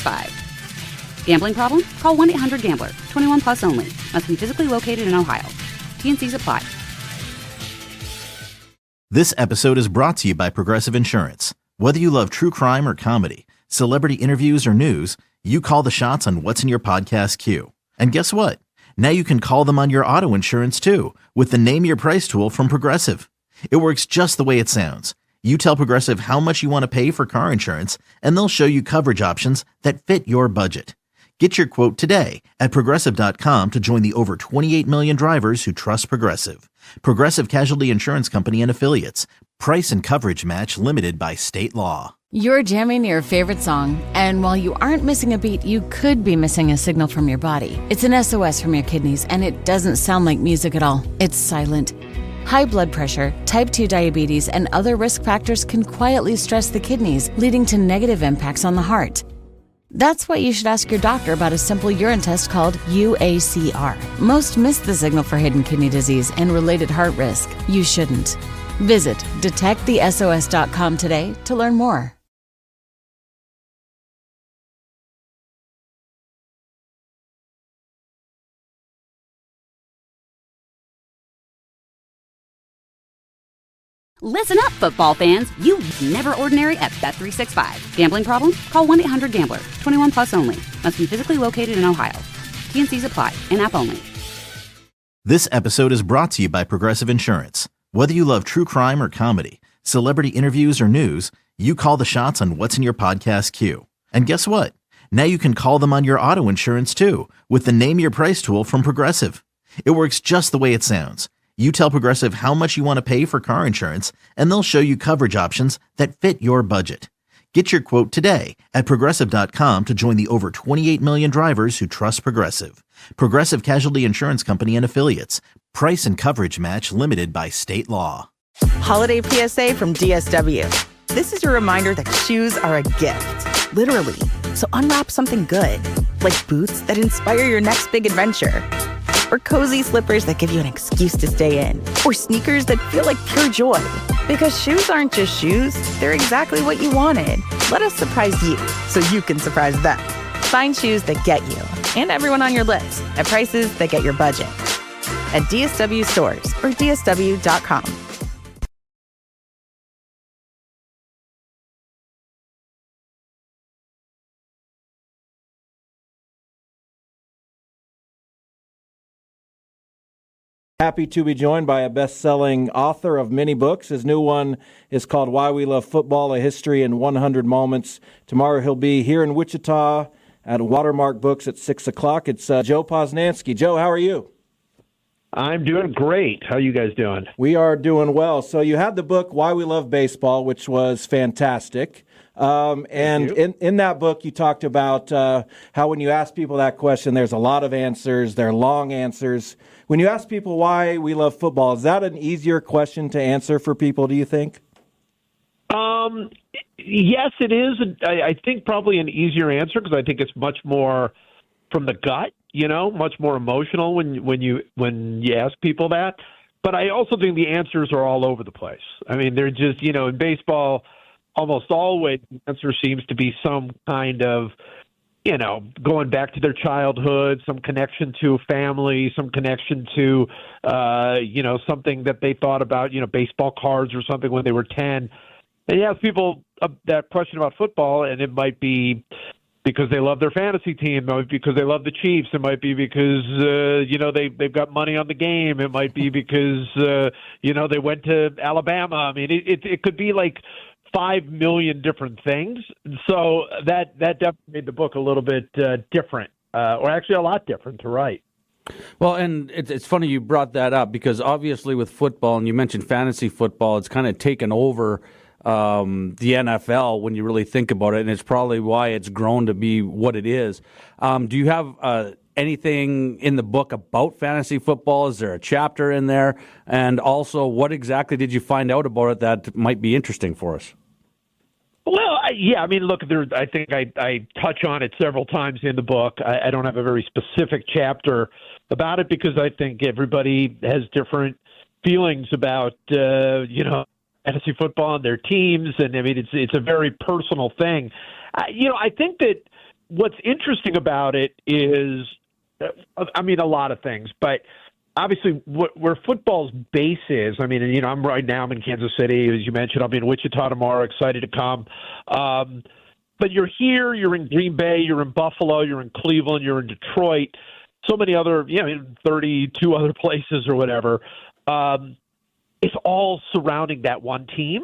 7365. Gambling problem? Call 1-800-GAMBLER. 21 plus only. Must be physically located in Ohio. T&Cs apply. This episode is brought to you by Progressive Insurance. Whether you love true crime or comedy, celebrity interviews or news, you call the shots on what's in your podcast queue. And guess what? Now you can call them on your auto insurance too with the Name Your Price tool from Progressive. It works just the way it sounds. You tell Progressive how much you want to pay for car insurance, and they'll show you coverage options that fit your budget. Get your quote today at Progressive.com to join the over 28 million drivers who trust Progressive. Progressive Casualty Insurance Company and Affiliates. Price and coverage match limited by state law. You're jamming your favorite song, and while you aren't missing a beat, you could be missing a signal from your body. It's an SOS from your kidneys, and it doesn't sound like music at all. It's silent. High blood pressure, type 2 diabetes, and other risk factors can quietly stress the kidneys, leading to negative impacts on the heart. That's why you should ask your doctor about a simple urine test called UACR. Most miss the signal for hidden kidney disease and related heart risk. You shouldn't. Visit detectthesos.com today to learn more. Listen up, football fans. You never ordinary at Bet365. Gambling problem? Call 1-800-GAMBLER. 21 plus only. Must be physically located in Ohio. T&Cs apply. In-app only. This episode is brought to you by Progressive Insurance. Whether you love true crime or comedy, celebrity interviews or news, you call the shots on what's in your podcast queue. And guess what? Now you can call them on your auto insurance too with the Name Your Price tool from Progressive. It works just the way it sounds. You tell Progressive how much you want to pay for car insurance, and they'll show you coverage options that fit your budget. Get your quote today at Progressive.com to join the over 28 million drivers who trust Progressive. Progressive Casualty Insurance Company and Affiliates. Price and coverage match limited by state law. Holiday PSA from DSW. This is your reminder that shoes are a gift, literally. So unwrap something good, like boots that inspire your next big adventure. Or cozy slippers that give you an excuse to stay in. Or sneakers that feel like pure joy. Because shoes aren't just shoes, they're exactly what you wanted. Let us surprise you so you can surprise them. Find shoes that get you and everyone on your list at prices that get your budget. At DSW stores or DSW.com. Happy to be joined by a best-selling author of many books. His new one is called Why We Love Football, A History in 100 Moments. Tomorrow he'll be here in Wichita at Watermark Books at 6 o'clock. It's Joe Posnanski. Joe, how are you? I'm doing great. How are you guys doing? We are doing well. So you had the book Why We Love Baseball, which was fantastic. And in that book, you talked about how when you ask people that question, there's a lot of answers. They're long answers. When you ask people why we love football, is that an easier question to answer for people, do you think? Yes, it is. I think probably an easier answer because I think it's much more from the gut, much more emotional when you ask people that. But I also think the answers are all over the place. I mean, they're just, in baseball, almost always the answer seems to be some kind of, going back to their childhood, some connection to family, some connection to, something that they thought about, baseball cards or something when they were 10. And you ask people that question about football, and it might be because they love their fantasy team. It might be because they love the Chiefs. It might be because, they've got money on the game. It might be because, they went to Alabama. I mean, it could be like 5 million different things. So that definitely made the book a little bit different, or actually a lot different to write. Well, and it's funny you brought that up because obviously with football, and you mentioned fantasy football, it's kind of taken over the NFL when you really think about it, and it's probably why it's grown to be what it is. Do you have anything in the book about fantasy football? Is there a chapter in there? And also, what exactly did you find out about it that might be interesting for us? Well, look, I think I touch on it several times in the book. I don't have a very specific chapter about it because I think everybody has different feelings about, fantasy football and their teams. And I mean, it's a very personal thing. I think that what's interesting about it is, I mean, a lot of things, but obviously where football's base is, I mean, I'm in Kansas City, as you mentioned. I'll be in Wichita tomorrow, excited to come. But you're here, you're in Green Bay, you're in Buffalo, you're in Cleveland, you're in Detroit, so many other, 32 other places or whatever. It's all surrounding that one team.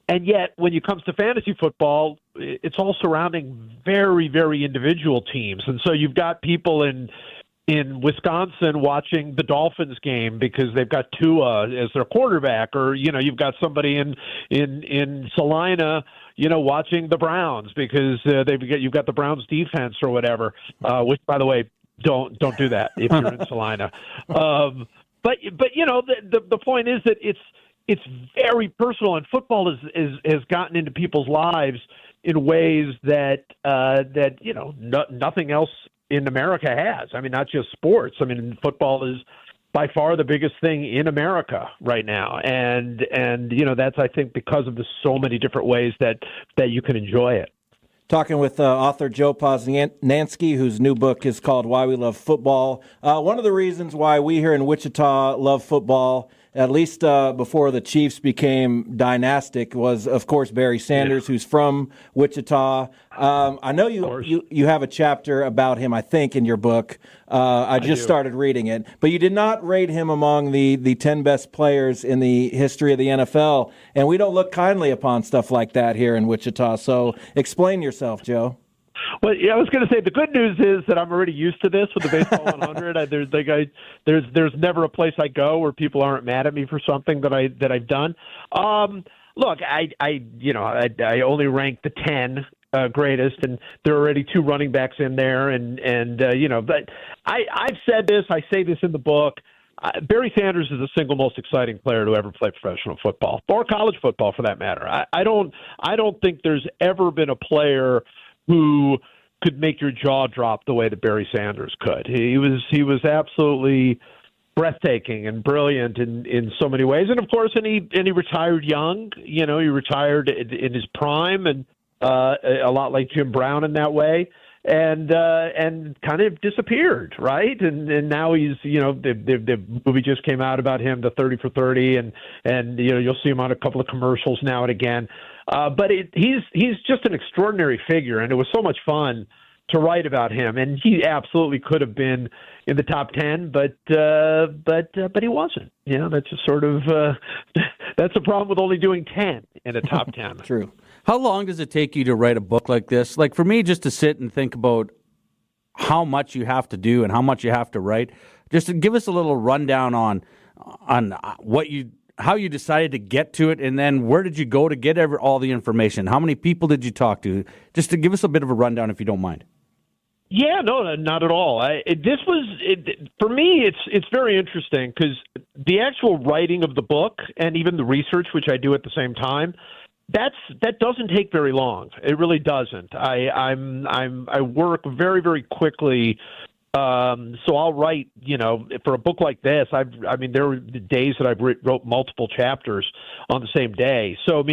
And yet, when it comes to fantasy football, it's all surrounding very, very individual teams. And so you've got people in Wisconsin watching the Dolphins game because they've got Tua as their quarterback, or you've got somebody in Salina, watching the Browns because you've got the Browns defense or whatever. Which, by the way, don't do that if you're in Salina. But the point is that it's very personal, and football has gotten into people's lives in ways that nothing else in America has. I mean, not just sports. I mean, football is by far the biggest thing in America right now, and that's, I think, because of the so many different ways that you can enjoy it. Talking with author Joe Posnanski, whose new book is called Why We Love Football. One of the reasons why we here in Wichita love football, at least before the Chiefs became dynastic, was, of course, Barry Sanders, who's from Wichita. I know you have a chapter about him, I think, in your book. I just started reading it. But you did not rate him among the 10 best players in the history of the NFL. And we don't look kindly upon stuff like that here in Wichita. So explain yourself, Joe. Well, yeah, I was going to say the good news is that I'm already used to this with the Baseball 100. There's never a place I go where people aren't mad at me for something that I've done. Look, I only ranked the 10 greatest, and there are already 2 running backs in there, but I've said this. I say this in the book. Barry Sanders is the single most exciting player to ever play professional football, or college football for that matter. I don't think there's ever been a player who could make your jaw drop the way that Barry Sanders could. He was absolutely breathtaking and brilliant in so many ways. And of course, and he retired young. He retired in his prime, and a lot like Jim Brown in that way, and kind of disappeared, right? And now he's the movie just came out about him, the 30 for 30, and you'll see him on a couple of commercials now and again. But he's just an extraordinary figure, and it was so much fun to write about him. And he absolutely could have been in the top 10, but he wasn't. That's just sort of that's the problem with only doing 10 in a top 10. True. How long does it take you to write a book like this? Like for me, just to sit and think about how much you have to do and how much you have to write. Just to give us a little rundown on how you decided to get to it, and then where did you go to get all the information? How many people did you talk to? Just to give us a bit of a rundown, if you don't mind. Yeah, no, not at all. For me, it's very interesting because the actual writing of the book and even the research, which I do at the same time, that doesn't take very long. It really doesn't. I work very, very quickly. So I'll write, for a book like this, there were days that I wrote multiple chapters on the same day. So,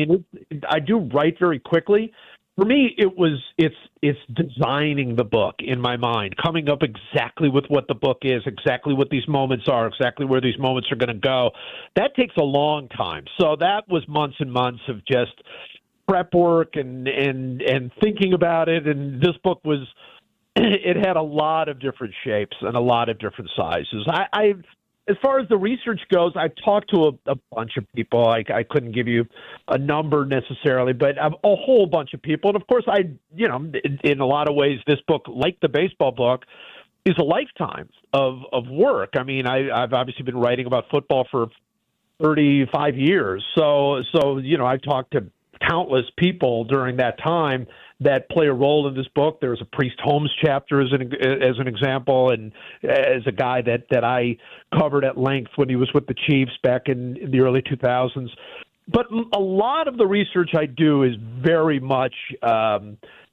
I do write very quickly. For me, it's designing the book in my mind, coming up exactly with what the book is, exactly what these moments are, exactly where these moments are going to go. That takes a long time. So that was months and months of just prep work and thinking about it. And this book it had a lot of different shapes and a lot of different sizes. As far as the research goes, I talked to a bunch of people. I couldn't give you a number necessarily, but a whole bunch of people. And of course, in a lot of ways, this book, like the baseball book, is a lifetime of work. I've obviously been writing about football for 35 years. So I talked to countless people during that time that play a role in this book. There's a Priest Holmes chapter as an example, and as a guy that I covered at length when he was with the Chiefs back in the early 2000s. But a lot of the research I do is very much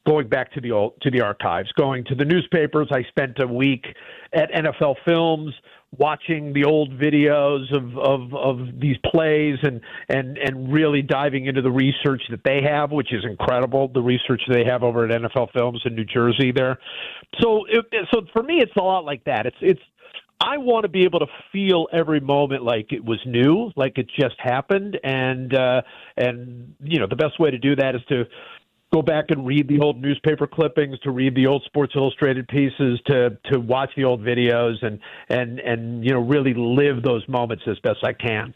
going back to the archives, going to the newspapers. I spent a week at NFL Films watching the old videos of these plays and really diving into the research that they have, which is incredible, the research they have over at NFL Films in New Jersey there. So for me, it's a lot like that. It's I want to be able to feel every moment like it was new, like it just happened, and the best way to do that is to go back and read the old newspaper clippings, to read the old Sports Illustrated pieces, to watch the old videos, and really live those moments as best I can.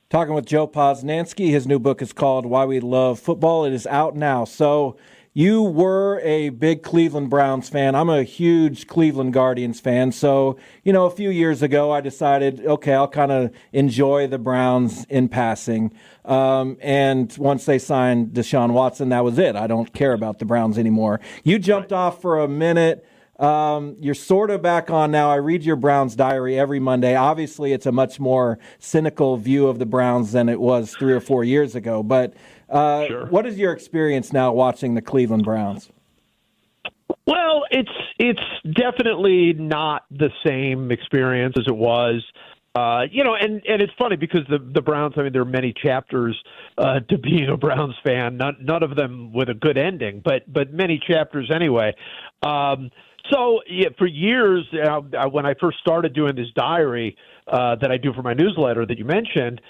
Talking with Joe Posnanski. His new book is called Why We Love Football. It is out now. So you were a big Cleveland Browns fan. I'm a huge Cleveland Guardians fan. So, a few years ago, I decided, okay, I'll kind of enjoy the Browns in passing. And once they signed Deshaun Watson, that was it. I don't care about the Browns anymore. You jumped off for a minute. You're sort of back on now. I read your Browns diary every Monday. Obviously, it's a much more cynical view of the Browns than it was 3 or 4 years ago. But Sure. What is your experience now watching the Cleveland Browns? Well, it's definitely not the same experience as it was. And it's funny because the Browns, I mean, there are many chapters to being a Browns fan, none of them with a good ending, but many chapters anyway. So for years, when I first started doing this diary that I do for my newsletter that you mentioned,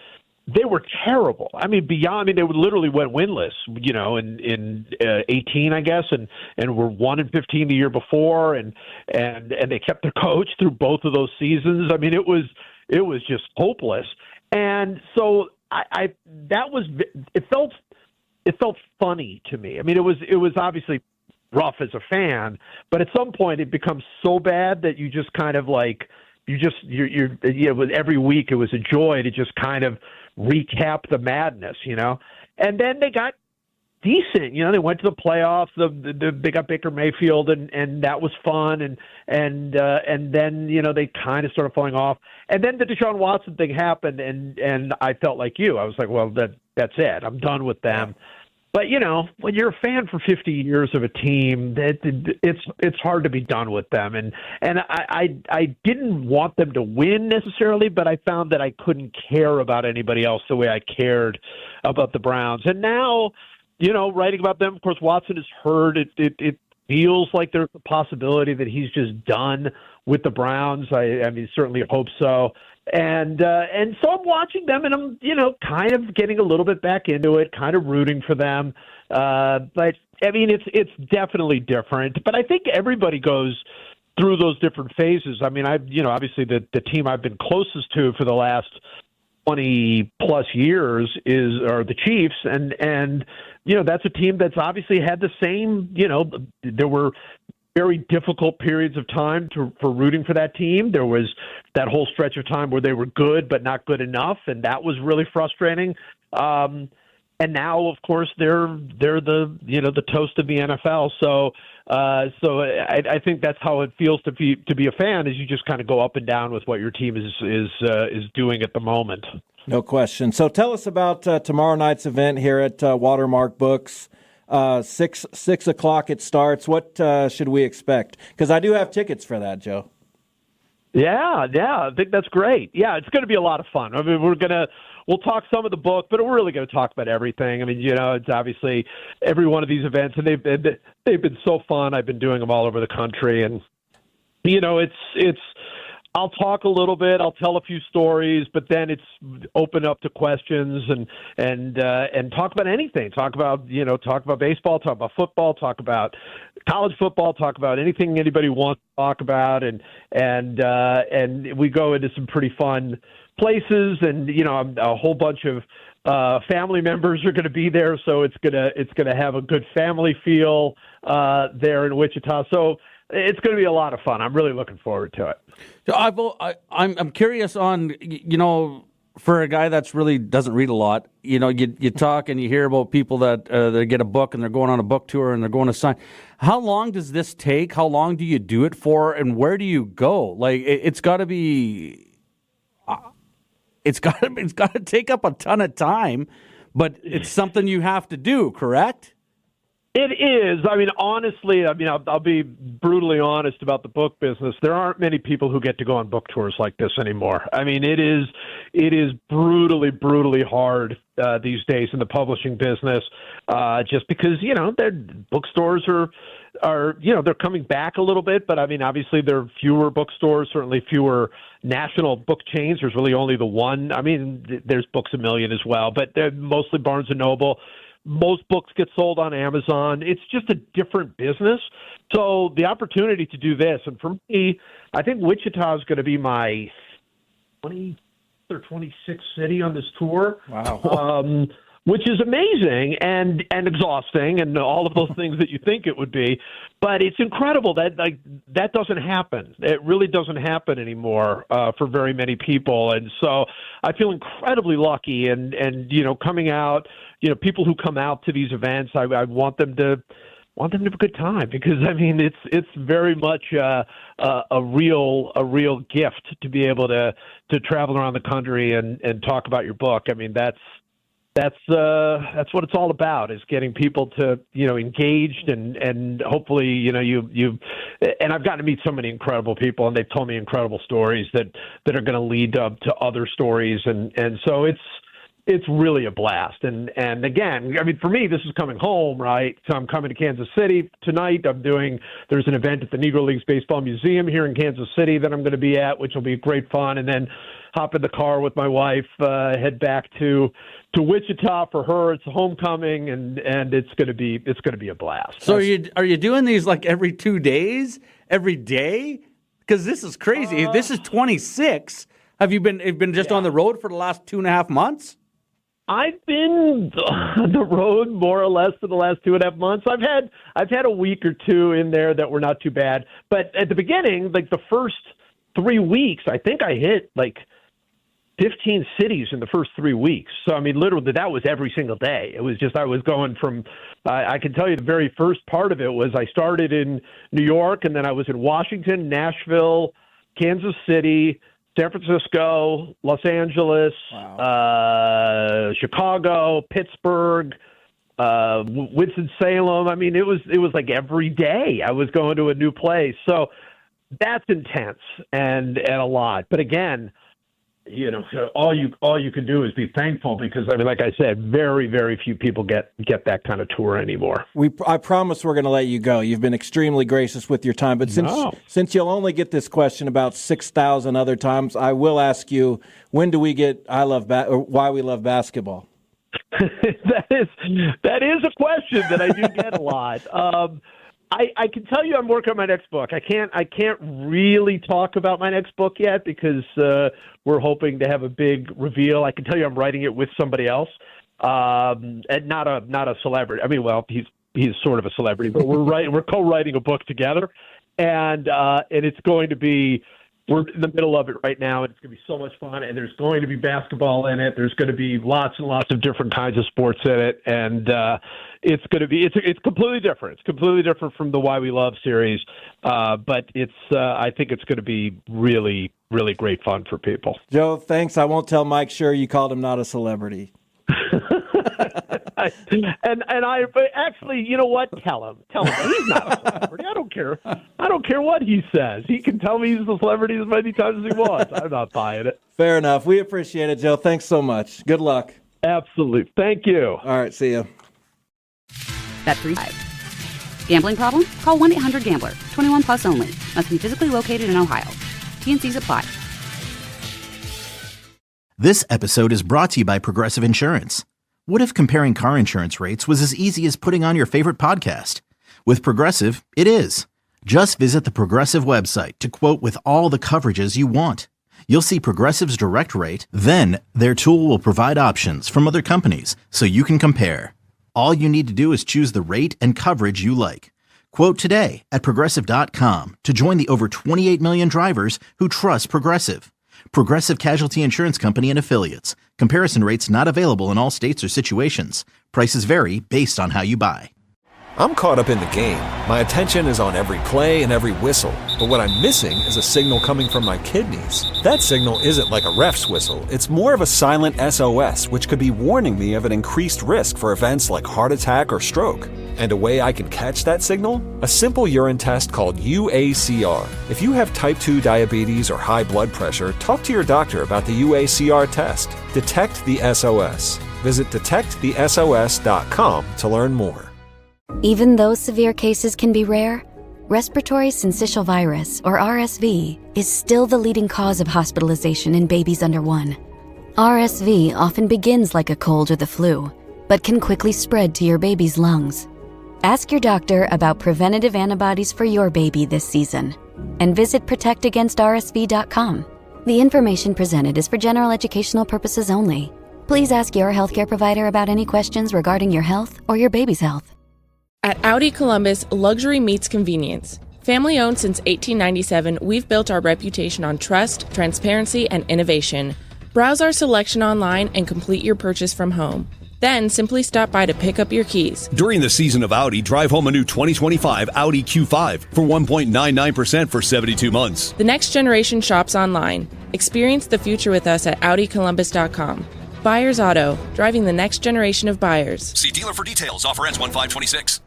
they were terrible. I mean, they literally went winless, in 18, I guess, and were 1-15 the year before, and they kept their coach through both of those seasons. I mean, it was just hopeless. And so it felt funny to me. I mean, it was obviously rough as a fan, but at some point it becomes so bad that you just kind of like, every week it was a joy to just kind of recap the madness, and then they got decent, they went to the playoffs, they got Baker Mayfield, and that was fun, and then, they kind of started falling off, and then the Deshaun Watson thing happened, and I felt like you. I was like, well, that's it. I'm done with them. But, when you're a fan for 50 years of a team, it's hard to be done with them. And I didn't want them to win necessarily, but I found that I couldn't care about anybody else the way I cared about the Browns. And now, writing about them, of course, Watson is hurt. It feels like there's a possibility that he's just done with the Browns. I mean, certainly hope so. And so I'm watching them, and I'm, kind of getting a little bit back into it, kind of rooting for them. But I mean, it's definitely different. But I think everybody goes through those different phases. I mean, obviously the team I've been closest to for the last 20 plus years are the Chiefs, and that's a team that's obviously had the same. There were very difficult periods of time for rooting for that team. There was that whole stretch of time where they were good but not good enough, and that was really frustrating. And now, of course, they're the toast of the NFL. So I think that's how it feels to be a fan. Is you just kind of go up and down with what your team is doing at the moment. No question. So tell us about tomorrow night's event here at Watermark Books. 6 o'clock it starts. What should we expect? Because I do have tickets for that, Joe. Yeah, I think that's great. Yeah, it's going to be a lot of fun. I mean, we'll talk some of the book, but we're really going to talk about everything. I mean, it's obviously every one of these events, and they've been so fun. I've been doing them all over the country, and it's. I'll talk a little bit. I'll tell a few stories, but then it's open up to questions and talk about anything. Talk about baseball, talk about football, talk about college football, talk about anything anybody wants to talk about, and we go into some pretty fun places, and a whole bunch of family members are going to be there, so it's gonna have a good family feel there in Wichita. So it's going to be a lot of fun. I'm really looking forward to it. So I'm curious on, for a guy that's really doesn't read a lot, you talk and you hear about people that they get a book and they're going on a book tour and they're going to sign. How long does this take? How long do you do it for? And where do you go? Like it's got to be, it's got to take up a ton of time, but it's something you have to do, correct? It is. I mean, honestly, I'll be brutally honest about the book business. There aren't many people who get to go on book tours like this anymore. I mean, it is brutally hard these days in the publishing business, just because, their bookstores are they're coming back a little bit, but I mean, obviously there are fewer bookstores, certainly fewer national book chains. There's really only the one. I mean, there's Books A Million as well, but they're mostly Barnes & Noble. Most books get sold on Amazon. It's just a different business. So the opportunity to do this, and for me, I think Wichita is going to be my 20th or 26th city on this tour. Wow. Which is amazing and exhausting and all of those things that you think it would be. But it's incredible that doesn't happen. It really doesn't happen anymore for very many people. And so I feel incredibly lucky and coming out, people who come out to these events, I want them to have a good time, because I mean it's very much a real gift to be able to travel around the country and talk about your book. I mean that's what it's all about, is getting people to, engaged and hopefully, you and I've gotten to meet so many incredible people, and they've told me incredible stories that are going to lead up to other stories. And so it's really a blast. And again, I mean, for me, this is coming home, right? So I'm coming to Kansas City tonight. There's an event at the Negro Leagues Baseball Museum here in Kansas City that I'm going to be at, which will be great fun. And then hop in the car with my wife, head back to Wichita for her. It's a homecoming, and it's going to be a blast. So are you doing these like every 2 days, every day? Because this is crazy. This is 26. Have you been just on the road for the last 2.5 months? I've been on the road more or less for the last 2.5 months. I've had a week or two in there that were not too bad. But at the beginning, like the first 3 weeks, I think I hit like 15 cities in the first 3 weeks. So, I mean, literally, that was every single day. It was just, I was going from, I can tell you the very first part of it was I started in New York, and then I was in Washington, Nashville, Kansas City, San Francisco, Los Angeles, Chicago, Pittsburgh, Winston-Salem. I mean, it was like every day I was going to a new place. So that's intense and a lot. But again, all you can do is be thankful, because I mean, like I said, very, very few people get that kind of tour anymore. I promise we're going to let you go. You've been extremely gracious with your time, but since you'll only get this question about 6,000 other times, I will ask you, when do we get or Why We Love Basketball? That is a question that I do get a lot. I can tell you I'm working on my next book. I can't really talk about my next book yet, because we're hoping to have a big reveal. I can tell you I'm writing it with somebody else, and not a celebrity. I mean, well, he's sort of a celebrity, but we're co-writing a book together, and it's going to be. We're in the middle of it right now, and it's going to be so much fun, and there's going to be basketball in it. There's going to be lots and lots of different kinds of sports in it, and it's going to be it's completely different. It's completely different from the Why We Love series, but I think it's going to be really, really great fun for people. Joe, thanks. I won't tell Mike Sure you called him not a celebrity. But actually, you know what? Tell him he's not a celebrity. I don't care what he says. He can tell me he's a celebrity as many times as he wants. I'm not buying it. Fair enough. We appreciate it, Joe. Thanks so much. Good luck. Absolutely. Thank you. All right. See you. Bet365. Gambling problem? Call 1-800-GAMBLER. 21 plus only. Must be physically located in Ohio. T&Cs apply. This episode is brought to you by Progressive Insurance. What if comparing car insurance rates was as easy as putting on your favorite podcast? With Progressive, it is. Just visit the Progressive website to quote with all the coverages you want. You'll see Progressive's direct rate, then their tool will provide options from other companies so you can compare. All you need to do is choose the rate and coverage you like. Quote today at Progressive.com to join the over 28 million drivers who trust Progressive. Progressive Casualty Insurance Company and Affiliates. Comparison rates not available in all states or situations. Prices vary based on how you buy. I'm caught up in the game. My attention is on every play and every whistle. But what I'm missing is a signal coming from my kidneys. That signal isn't like a ref's whistle. It's more of a silent SOS, which could be warning me of an increased risk for events like heart attack or stroke. And a way I can catch that signal? A simple urine test called UACR. If you have type 2 diabetes or high blood pressure, talk to your doctor about the UACR test. Detect the SOS. Visit detectthesos.com to learn more. Even though severe cases can be rare, respiratory syncytial virus, or RSV, is still the leading cause of hospitalization in babies under 1. RSV often begins like a cold or the flu, but can quickly spread to your baby's lungs. Ask your doctor about preventative antibodies for your baby this season, and visit protectagainstrsv.com. The information presented is for general educational purposes only. Please ask your healthcare provider about any questions regarding your health or your baby's health. At Audi Columbus, luxury meets convenience. Family owned since 1897, we've built our reputation on trust, transparency, and innovation. Browse our selection online and complete your purchase from home. Then simply stop by to pick up your keys. During the season of Audi, drive home a new 2025 Audi Q5 for 1.99% for 72 months. The next generation shops online. Experience the future with us at AudiColumbus.com. Buyers Auto, driving the next generation of buyers. See dealer for details. Offer ends 1/5/26.